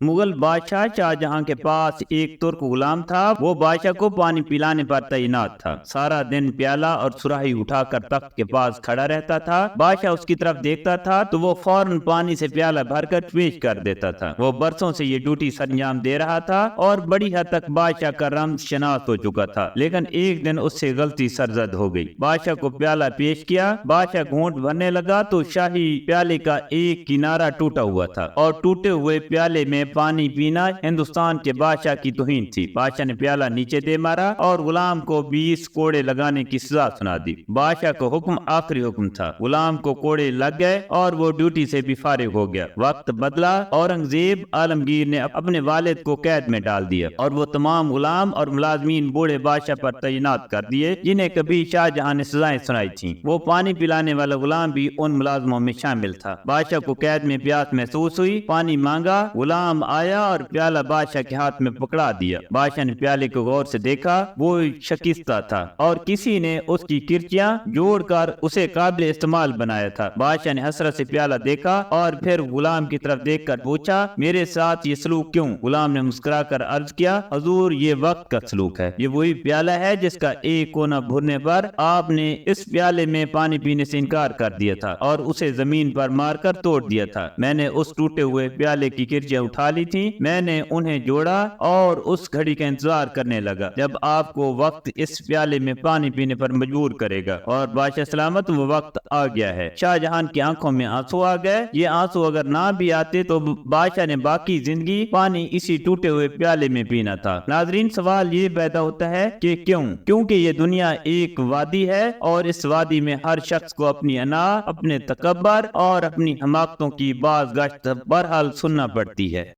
मुगल बादशाह शाहजहां के पास एक तुर्क गुलाम था। वो बादशाह को पानी पिलाने पर तैनात था। सारा दिन प्याला और सुराही उठाकर तख्त के पास खड़ा रहता था। बादशाह उसकी तरफ देखता था तो वो फौरन पानी से प्याला भरकर पेश कर देता था। वो बरसों से ये ड्यूटी सरंजाम दे रहा था और बड़ी हद तक बादशाह का रमज शनाख्त हो चुका था। लेकिन एक दिन उससे गलती सरजद हो गई। बादशाह को प्याला पेश किया। बादशाह घूंट भरने लगा तो शाही प्याले का एक किनारा टूटा हुआ था और टूटे हुए प्याले में पानी पीना हिंदुस्तान के बादशाह की तौहीन थी। बादशाह ने प्याला नीचे दे मारा और गुलाम को 20 कोड़े लगाने की सजा सुना दी। बादशाह का हुक्म आखिरी हुक्म था। गुलाम को कोड़े लग गए और वो ड्यूटी से भी फारिग हो गया। वक्त बदला। औरंगजेब आलमगीर ने अपने वालिद को कैद में डाल दिया और वो तमाम गुलाम और मुलाजमीन बूढ़े बादशाह पर तैनात कर दिए जिन्हें कभी शाहजहां ने सजाएं सुनाई थी। वो पानी पिलाने वाला गुलाम भी उन मुलाजमों में शामिल था। बादशाह को कैद में प्यास महसूस हुई। पानी मांगा। गुलाम आया और प्याला बादशाह के हाथ में पकड़ा दिया। बादशाह ने प्याले को गौर से देखा। वो शकिस्ता था और किसी ने उसकी किरचियां जोड़कर उसे काबिल इस्तेमाल बनाया था। बादशाह ने हसरत से प्याला देखा और फिर गुलाम की तरफ देखकर पूछा, मेरे साथ ये सलूक क्यों? गुलाम ने मुस्कुराकर अर्ज किया, हजूर ये वक्त का सलूक है। ये वही प्याला है जिसका एक कोना भरने पर आपने इस प्याले में पानी पीने से इनकार कर दिया था और उसे जमीन पर मारकर तोड़ दिया था। मैंने उस टूटे हुए प्याले की किरचियां उठा ली थी। मैंने उन्हें जोड़ा और उस घड़ी का इंतजार करने लगा जब आपको वक्त इस प्याले में पानी पीने पर मजबूर करेगा। और बादशाह सलामत, वो वक्त आ गया है। शाहजहां की आंखों में आंसू आ गए। ये आंसू अगर ना भी आते तो बादशाह ने बाकी जिंदगी पानी इसी टूटे हुए प्याले में पीना था। नाजरीन, सवाल ये पैदा होता है कि क्यों? क्योंकि ये दुनिया एक वादी है और इस वादी में हर शख्स को अपनी अना, अपने तकब्बर और अपनी हमाकतों की बाज़ गश्त बहरहाल सुनना पड़ती है।